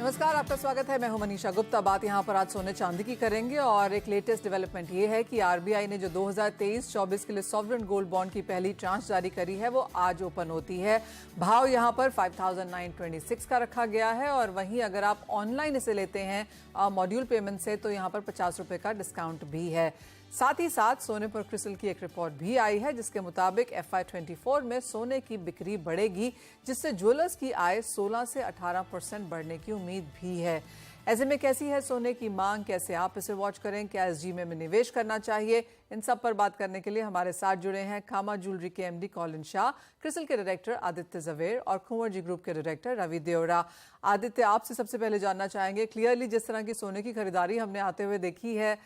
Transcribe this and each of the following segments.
नमस्कार, आपका स्वागत है। मैं हूं मनीषा गुप्ता। बात यहां पर आज सोने चांदी की करेंगे और एक लेटेस्ट डेवलपमेंट ये है कि आरबीआई ने जो 2023-24 के लिए सॉवरेन गोल्ड बॉन्ड की पहली ट्रांच जारी करी है वो आज ओपन होती है। भाव यहां पर 5926 का रखा गया है और वहीं अगर आप ऑनलाइन इसे लेते हैं मॉड्यूल पेमेंट से तो यहां पर 50 रुपए का डिस्काउंट भी है। साथ ही साथ सोने पर क्रिस्टल की एक रिपोर्ट भी आई है जिसके मुताबिक FY24 में सोने की बिक्री बढ़ेगी, जिससे ज्वेलर्स की आय 16 से 18% बढ़ने की उम्मीद भी है। ऐसे में कैसी है सोने की मांग, कैसे आप इसे वॉच करें, क्या एसजी में निवेश करना चाहिए, इन सब पर बात करने के लिए हमारे साथ जुड़े हैं कामा ज्वेलरी के MD कॉलिन शाह, क्रिस्टल के डायरेक्टर आदित्य जवेर और कुंवर जी ग्रुप के डायरेक्टर रवि देवरा। आदित्य, आपसे सबसे पहले जानना चाहेंगे, क्लियरली जिस तरह की सोने की खरीदारी हमने आते हुए देखी है,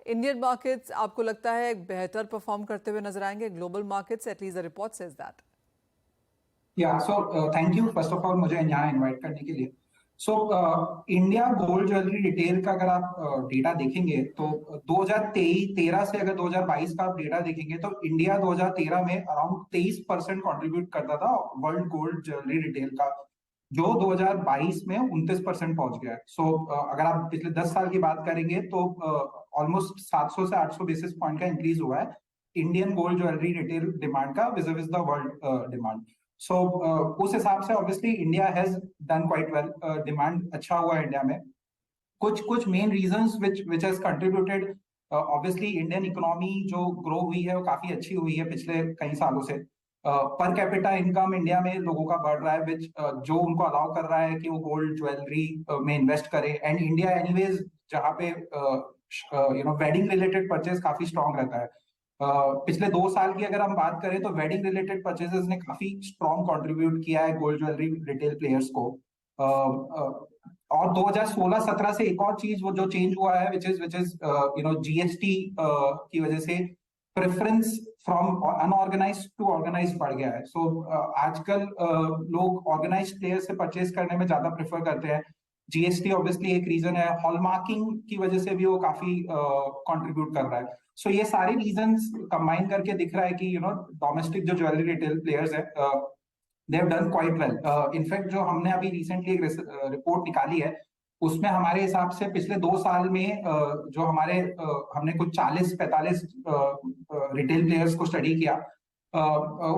इंडियन मार्केट्स आपको लगता है बेहतर परफॉर्म करते हुए नजर आएंगे global markets? At least the report says that. Thank you first of all मुझे यहाँ इनवाइट करने के लिए। इंडिया गोल्ड ज्वेलरी रिटेल का अगर आप डेटा देखेंगे तो 2013 से अगर 2022 का आप डेटा देखेंगे तो इंडिया 2013 में अराउंड 23% कंट्रीब्यूट करता था वर्ल्ड गोल्ड ज्वेलरी रिटेल का, जो 2022 में 29% पहुंच गया है। अगर आप पिछले 10 साल की बात करेंगे तो ऑलमोस्ट 700 से 800 बेसिस पॉइंट का इंक्रीज हुआ है Indian gold jewellery retail demand का विज़ द वर्ल्ड डिमांड। उस हिसाब से obviously India has done quite well, demand अच्छा हुआ है इंडिया में। कुछ main reasons which has contributed, obviously Indian economy जो ग्रो हुई है वो काफी अच्छी हुई है पिछले कई सालों से। पर कैपिटा इनकम इंडिया में लोगों का बढ़ रहा है विच जो उनको अलाउ कर रहा है कि वो गोल्ड ज्वेलरी में इन्वेस्ट करें। एंड इंडिया एनीवेज जहाँ पे वेडिंग रिलेटेड परचेज काफी स्ट्रांग रहता है। पिछले 2 साल की अगर हम बात करें तो वेडिंग रिलेटेड परचेजेस ने काफी स्ट्रॉन्ग कंट्रीब्यूट किया है गोल्ड ज्वेलरी रिटेल प्लेयर्स को। और 2016-17 से एक और चीज वो जो चेंज हुआ है विच इज GST की वजह से preference from unorganise to organise बढ़ गया है। आजकल लोग ऑर्गेनाइज प्लेयर से परचेज करने में ज्यादा प्रेफर करते हैं। GST ऑब्वियसली एक रीजन है, हॉलमार्किंग की वजह से भी वो काफी कंट्रीब्यूट कर रहा है। ये सारे रीजंस कंबाइन करके दिख रहा है कि डोमेस्टिक जो ज्वेलरी रिटेल प्लेयर्स है they have done quite well. In fact जो हमने अभी रिसेंटली एक रिपोर्ट निकाली है उसमें हमारे हिसाब से पिछले 2 साल में जो हमने कुछ 40-45 रिटेल प्लेयर्स को स्टडी किया,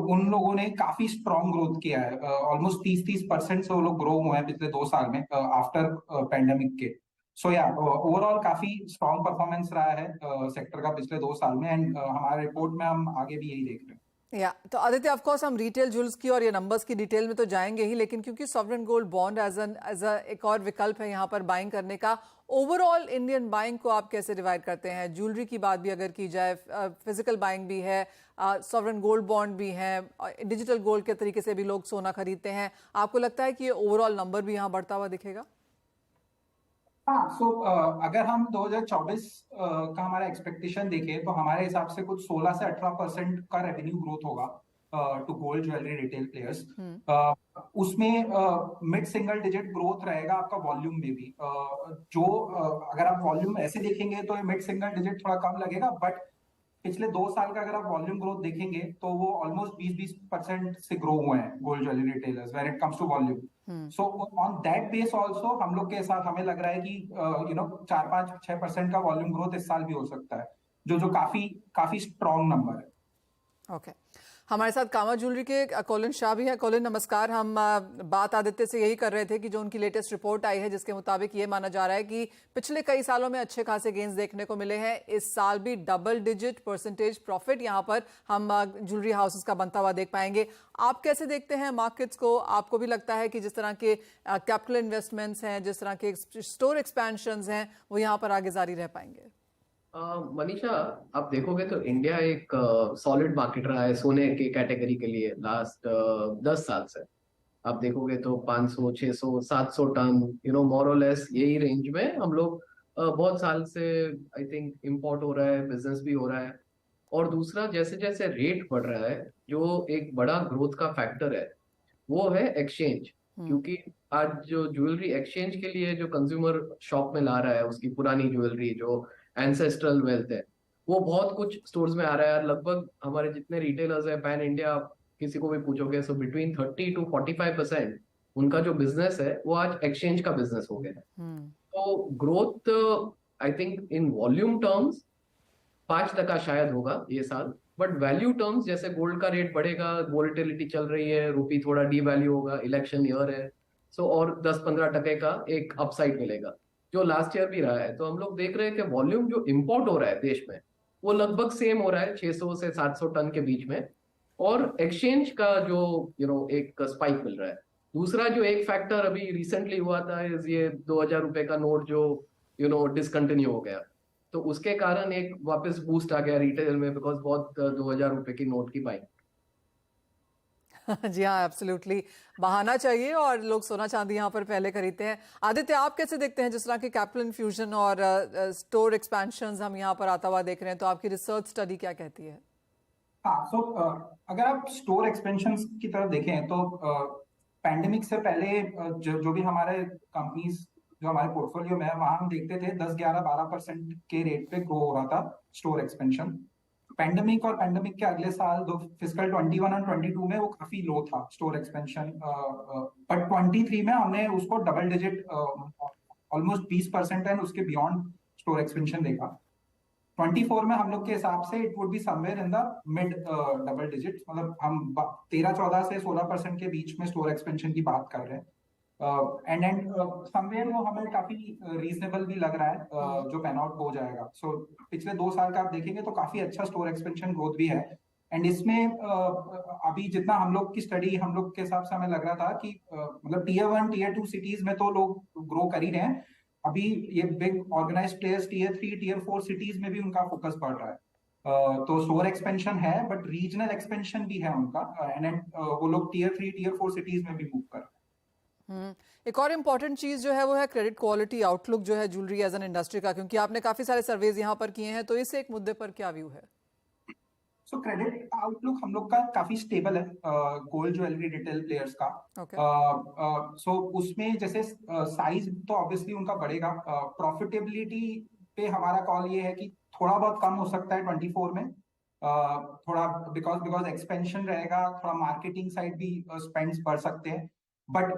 उन लोगों ने काफी स्ट्रॉन्ग ग्रोथ किया है। ऑलमोस्ट 30% से वो लोग ग्रो हुए हैं पिछले 2 साल में आफ्टर पैंडेमिक के। ओवरऑल काफी स्ट्रॉन्ग परफॉर्मेंस रहा है सेक्टर का पिछले 2 साल में। एंड हमारे रिपोर्ट में हम आगे भी यही देख रहे हैं। तो आदित्य, ऑफ कोर्स हम रिटेल ज्वेल्स की और ये नंबर्स की डिटेल में तो जाएंगे ही, लेकिन क्योंकि sovereign gold bond as a एक और विकल्प है यहाँ पर बाइंग करने का, ओवरऑल इंडियन बाइंग को आप कैसे डिवाइड करते हैं? ज्वेलरी की बात भी अगर की जाए, फिजिकल बाइंग भी है, सॉवरेन गोल्ड बॉन्ड भी है, डिजिटल गोल्ड के तरीके से भी लोग सोना खरीदते हैं। आपको लगता है कि ये ओवरऑल नंबर भी यहाँ बढ़ता हुआ दिखेगा? अगर हम 2024 का हमारा एक्सपेक्टेशन देखें तो हमारे हिसाब से कुछ 16 से 18% का रेवेन्यू ग्रोथ होगा to gold jewellery retail players. उसमें मिड सिंगल डिजिट ग्रोथ रहेगा आपका वॉल्यूम में भी। अगर आप वॉल्यूम ऐसे देखेंगे तो मिड सिंगल डिजिट थोड़ा कम लगेगा, बट पिछले 2 साल का अगर आप वॉल्यूम ग्रोथ देखेंगे तो वो ऑलमोस्ट 20% से ग्रो हुए हैं gold jewellery retailers when it comes to volume. On that base also हम लोग के साथ हमें लग रहा है कि 4-5-6% का वॉल्यूम ग्रोथ इस साल भी हो सकता है, जो काफी स्ट्रॉन्ग नंबर है। ओके, हमारे साथ कामा ज्वेलरी के कॉलिन शाह भी है। कॉलिन, नमस्कार। हम बात आदित्य से यही कर रहे थे कि जो उनकी लेटेस्ट रिपोर्ट आई है जिसके मुताबिक ये माना जा रहा है कि पिछले कई सालों में अच्छे खासे गेंस देखने को मिले हैं। इस साल भी डबल डिजिट परसेंटेज प्रॉफिट यहाँ पर हम ज्वेलरी हाउसेस का बनता हुआ देख पाएंगे। आप कैसे देखते हैं मार्केट्स को? आपको भी लगता है कि जिस तरह के कैपिटल इन्वेस्टमेंट्स हैं, जिस तरह के स्टोर एक्सपेंशन हैं, वो यहाँ पर आगे जारी रह पाएंगे? मनीषा, आप देखोगे तो इंडिया एक सॉलिड मार्केट रहा है सोने के कैटेगरी के लिए लास्ट 10 साल से। आप देखोगे तो 500, 600, 700 टन मोर और लेस यही रेंज में हम लोग बहुत साल से आई थिंक इंपोर्ट हो रहा है, बिजनेस भी हो रहा है। और दूसरा, जैसे जैसे रेट बढ़ रहा है, जो एक बड़ा ग्रोथ का फैक्टर है वो है एक्सचेंज। क्योंकि आज जो ज्वेलरी एक्सचेंज के लिए जो कंज्यूमर शॉप में ला रहा है उसकी पुरानी ज्वेलरी जो एंसेस्ट्रल वेल्थ है, वो बहुत कुछ स्टोर्स में आ रहा है। लगभग हमारे जितने रिटेलर्स है पैन इंडिया, किसी को भी पूछोगे सो बिटवीन 30 to 45% उनका जो बिजनेस है वो आज एक्सचेंज का बिजनेस हो गया है। तो growth I think in volume terms 5% शायद होगा ये साल, बट वैल्यू टर्म्स जैसे गोल्ड का रेट बढ़ेगा, वोलेटिलिटी चल रही है, रुपी थोड़ा डी वैल्यू होगा, इलेक्शन ईयर है, सो और 10-15% का एक अपसाइड मिलेगा, जो लास्ट ईयर भी रहा है। तो हम लोग देख रहे हैं कि वॉल्यूम जो इंपोर्ट हो रहा है देश में वो लगभग सेम हो रहा है 600 से 700 टन के बीच में, और एक्सचेंज का जो एक स्पाइक मिल रहा है। दूसरा जो एक फैक्टर अभी रिसेंटली हुआ था इस ये 2000 रुपए का नोट जो डिसकंटिन्यू हो गया, तो उसके कारण एक वापस बूस्ट आ गया रिटेल में, बिकॉज बहुत 2000 रुपए की नोट की बाइंग। जी हाँ, एब्सोल्युटली बहाना चाहिए और लोग सोना चांदी यहाँ पर पहले खरीदते हैं। आदित्य, आप कैसे देखते हैं जिस तरह की कैपिटल इन्फ्यूजन और स्टोर एक्सपेंशंस हम यहाँ पर आता हुआ देख रहे हैं, तो आपकी रिसर्च स्टडी क्या कहती है? हाँ, सो अगर आप स्टोर एक्सपेंशन की तरफ देखें तो पैंडेमिक से पहले जो भी हमारे कंपनीज जो हमारे पोर्टफोलियो में है वहां हम देखते थे 10-11-12% के रेट पे ग्रो हो रहा था स्टोर एक्सपेंशन। पैंडेमिक और पैंडेमिक के अगले साल दो फिजिकल 21 और 22 में वो काफी लो था स्टोर एक्सपेंशन, बट 23 में हमने उसको डबल डिजिट ऑलमोस्ट 20% एंड उसके बियॉन्ड स्टोर एक्सपेंशन देखा। 24 में हम लोग के हिसाब से it would be somewhere in the mid double digit, मतलब हम 13-14 से 16% के बीच में स्टोर एक्सपेंशन की बात कर रहे हैं। एंड समवेयर वो हमें काफी रीजनेबल भी लग रहा है जो पैन आउट हो जाएगा। सो पिछले 2 साल का आप देखेंगे तो काफी अच्छा स्टोर एक्सपेंशन ग्रोथ भी है। एंड इसमें अभी जितना हम लोग की स्टडी हम लोग के हिसाब से हमें लग रहा था कि मतलब Tier 1 Tier 2 सिटीज में तो लोग ग्रो कर ही रहे हैं। अभी ये big organised players Tier 3 Tier 4 cities में भी उनका फोकस बढ़ रहा है। तो स्टोर एक्सपेंशन है बट रीजनल एक्सपेंशन भी है उनका, एंड वो लोग Tier 3 Tier 4 सिटीज में भी मूव कर रहे हैं। एक और इम्पॉर्टेंट चीज जो है वो है क्रेडिट क्वालिटी आउटलुक जो है ज्वेलरी एज एन इंडस्ट्री का, क्योंकि आपने काफी सारे सर्वेज यहाँ पर किए हैं, तो इस एक मुद्दे पर क्या व्यू है? सो क्रेडिट आउटलुक हम लोग का काफी स्टेबल है गोल्ड ज्वेलरी रिटेल प्लेयर्स का। सो उसमें जैसे साइज तो ऑब्वियसली उनका बढ़ेगा, प्रॉफिटेबिलिटी पे हमारा कॉल ये है कि थोड़ा बहुत कम हो सकता है 24 में, थोड़ा बिकॉज एक्सपेंशन रहेगा, थोड़ा मार्केटिंग साइड भी स्पेंड्स बढ़ सकते हैं, बट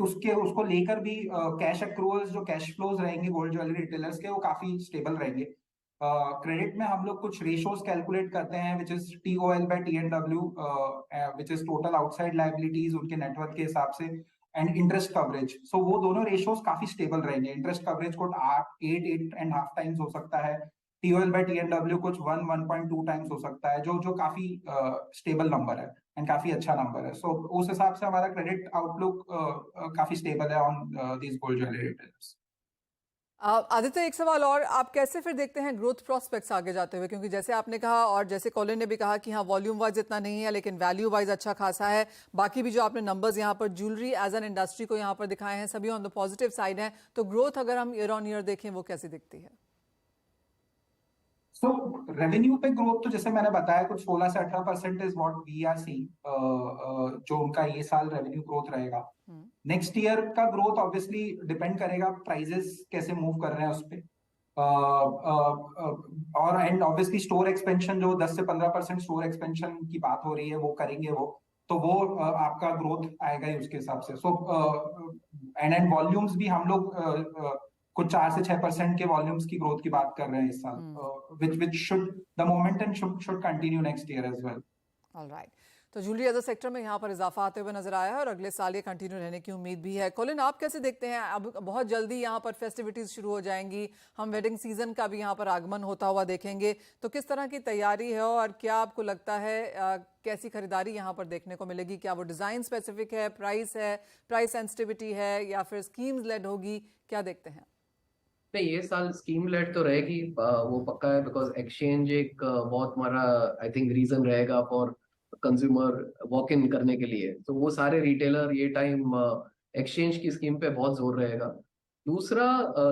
उसको लेकर भी कैश एक्रूअल्स जो कैश फ्लोज रहेंगे गोल्ड ज्वेलरी रिटेलर्स के वो काफी स्टेबल रहेंगे। क्रेडिट में हम लोग कुछ रेशोज कैलकुलेट करते हैं which is TOL by TNW, which is total outside liabilities उनके नेटवर्क के हिसाब से, एंड इंटरेस्ट कवरेज। सो वो दोनों रेशोज काफी स्टेबल रहेंगे। इंटरेस्ट कवरेज को 8.5 टाइम्स हो सकता है, TOL by TNW कुछ 1.2 टाइम्स हो सकता है, जो काफी स्टेबल नंबर है एंड काफी अच्छा नंबर है। सो उस हिसाब से हमारा क्रेडिट आउटलुक काफी स्टेबल है on these gold jewellery retailers. Aditya, एक सवाल और, आप कैसे फिर देखते हैं ग्रोथ प्रोस्पेक्ट्स आगे जाते हुए, क्योंकि जैसे आपने कहा और जैसे कॉलिन ने भी कहा कि हाँ वॉल्यूम वाइज इतना नहीं है लेकिन वैल्यू वाइज अच्छा खासा है, बाकी भी जो आपने नंबर्स यहाँ पर ज्वेलरी एज एन इंडस्ट्री को यहाँ पर दिखाए हैं सभी ऑन द पॉजिटिव साइड हैं, तो ग्रोथ अगर हम ईयर ऑन ईयर देखें वो कैसी दिखती है? सो रेवेन्यू पे ग्रोथ तो जैसे मैंने बताया कुछ 16 से 18% is what we are seeing, जो उनका ये साल रेवेन्यू ग्रोथ रहेगा। नेक्स्ट ईयर का ग्रोथ ऑब्वियसली डिपेंड करेगा प्राइजेस कैसे मूव कर रहे हैं उस पे, और एंड ऑब्वियसली स्टोर एक्सपेंशन जो 10 से 15% स्टोर एक्सपेंशन की बात हो रही है वो करेंगे वो, तो वो आपका ग्रोथ आएगा ही उसके हिसाब से। सो एंड वॉल्यूम्स भी हम लोग कुछ 4 से 6% के वॉल्यूम्स की ग्रोथ की बात कर रहे हैं इस साल, which should the momentum should continue next year as well. Alright, तो ज्वेलरी एज अ सेक्टर में यहाँ पर इजाफा आते हुए नजर आया है और अगले साल ये कंटिन्यू रहने की उम्मीद भी है। कॉलिन, आप कैसे देखते हैं? अब बहुत जल्दी यहाँ पर फेस्टिविटीज शुरू हो जाएंगी, हम वेडिंग सीजन का भी यहाँ पर आगमन होता हुआ देखेंगे, तो किस तरह की तैयारी है और क्या आपको लगता है कैसी खरीदारी यहाँ पर देखने को मिलेगी? क्या वो डिजाइन स्पेसिफिक है, प्राइस सेंसिटिविटी है या फिर स्कीम्स लेड होगी, क्या देखते हैं? नहीं, ये साल स्कीम लेड तो रहेगी, वो पक्का है, बिकॉज एक्सचेंज एक बहुत हमारा आई थिंक रीजन रहेगा फॉर कंज्यूमर वॉक इन करने के लिए, तो वो सारे रिटेलर ये टाइम एक्सचेंज की स्कीम पे बहुत जोर रहेगा। दूसरा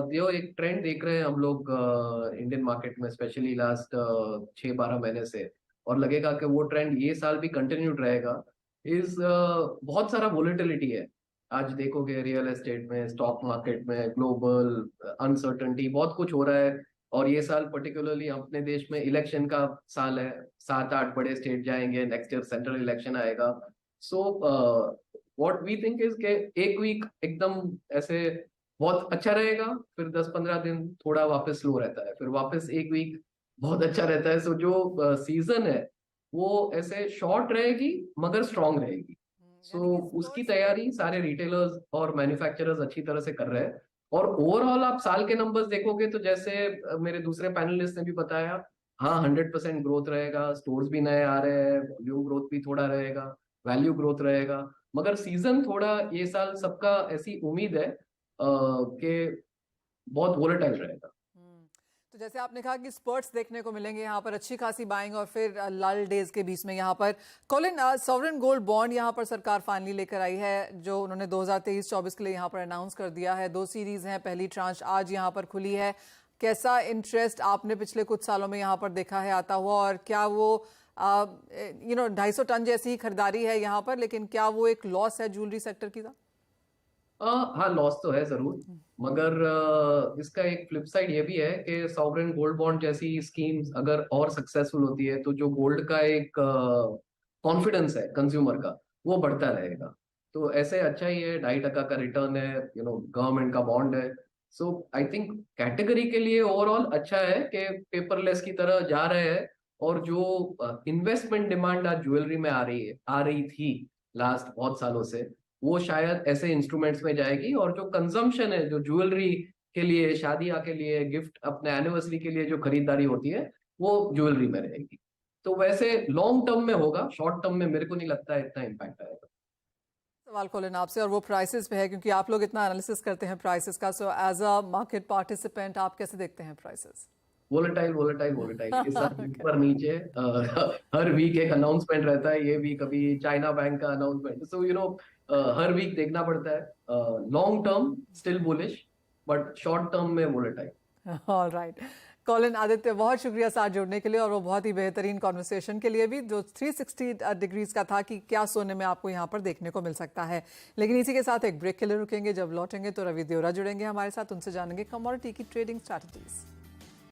जो एक ट्रेंड देख रहे हैं हम लोग इंडियन मार्केट में स्पेशली लास्ट 6-12 महीने से, और लगेगा कि वो ट्रेंड ये साल भी कंटिन्यूड रहेगा, इज बहुत सारा वोलेटिलिटी है। आज देखोगे रियल एस्टेट में, स्टॉक मार्केट में, ग्लोबल अनसर्टेनिटी बहुत कुछ हो रहा है, और ये साल पर्टिकुलरली अपने देश में इलेक्शन का साल है, 7-8 बड़े स्टेट जाएंगे, नेक्स्ट ईयर सेंट्रल इलेक्शन आएगा। So what we think is के एक वीक एकदम ऐसे बहुत अच्छा रहेगा, फिर 10-15 दिन थोड़ा वापस स्लो रहता है, फिर वापस एक वीक बहुत अच्छा रहता है। सो जो सीजन है वो ऐसे शॉर्ट रहेगी मगर स्ट्रांग रहेगी। सो यानी कि उसकी स्पर्ट्स। तैयारी सारे रिटेलर्स और मैन्युफैक्चरर्स अच्छी तरह से कर रहे हैं। और ओवरऑल आप साल के नंबर्स देखोगे तो जैसे मेरे दूसरे पैनलिस्ट ने भी बताया, हाँ 100% ग्रोथ रहेगा, स्टोर्स भी नए आ रहे हैं, वॉल्यूम ग्रोथ भी थोड़ा रहेगा, वैल्यू ग्रोथ रहेगा। मगर सीजन थोड़ा ये साल सबका ऐसी उम्मीद है कि बहुत वोलेटाइल रहेगा। तो जैसे आपने कहा कि स्पर्ट्स देखने को मिलेंगे यहाँ पर, अच्छी खासी बाइंग और फिर लल डेज के बीच में यहाँ पर कॉलिन सॉवरेन गोल्ड बॉन्ड यहाँ पर सरकार फाइनली लेकर आई है, जो उन्होंने 2023-24 के लिए यहाँ पर अनाउंस कर दिया है। 2 सीरीज हैं, पहली ट्रांच आज यहाँ पर खुली है। कैसा इंटरेस्ट आपने पिछले कुछ सालों में यहाँ पर देखा है आता हुआ, और क्या वो 250 टन जैसी ही खरीदारी है यहाँ पर, लेकिन क्या वो एक लॉस है ज्वेलरी सेक्टर की? हाँ लॉस तो है जरूर, मगर इसका एक फ्लिप साइड ये भी है कि सॉवरेन गोल्ड बॉन्ड जैसी स्कीम्स अगर और सक्सेसफुल होती है तो जो गोल्ड का एक कॉन्फिडेंस है कंज्यूमर का, वो बढ़ता रहेगा। तो ऐसे अच्छा ही है, 2.5% का रिटर्न है, गवर्नमेंट का बॉन्ड है। सो आई थिंक कैटेगरी के लिए ओवरऑल अच्छा है कि पेपरलेस की तरह जा रहे हैं। और जो इन्वेस्टमेंट डिमांड आज ज्वेलरी में आ रही थी लास्ट बहुत सालों से, वो शायद ऐसे इंस्ट्रूमेंट्स में जाएगी। और जो कंजम्पशन है, जो ज्वेलरी के लिए, शादियां के लिए, गिफ्ट अपने एनिवर्सरी के लिए जो खरीदारी होती है, वो ज्वेलरी में रहेगी। तो वैसे लॉन्ग टर्म में होगा, शॉर्ट टर्म में मेरे को नहीं लगता है इतना इम्पैक्ट आएगा। सवाल कॉलिन आपसे, और वो प्राइसेस पे है, क्योंकि आप लोग इतना एनालिसिस करते हैं प्राइसेस का। So as a market participant आप कैसे देखते हैं प्राइसेस? वोलेटाइल वोलेटाइल वोलेटाइल इस साल ऊपर नीचे हर वीक एक अनाउंसमेंट रहता है, ये भी कभी चाइना बैंक का अनाउंसमेंट। सो हर वीक देखना पड़ता है। Long term still bullish, but short term में volatile. All right Colin, Aditya बहुत शुक्रिया साथ जुड़ने के लिए, और वो बहुत ही बेहतरीन कॉन्वर्सेशन के लिए भी, जो 360 डिग्रीज का था कि क्या सोने में आपको यहाँ पर देखने को मिल सकता है। लेकिन इसी के साथ एक ब्रेक के लिए रुकेंगे, जब लौटेंगे तो रवि देवरा जुड़ेंगे हमारे साथ, उनसे जानेंगे कमोडिटी की ट्रेडिंग स्ट्रैटेजीज।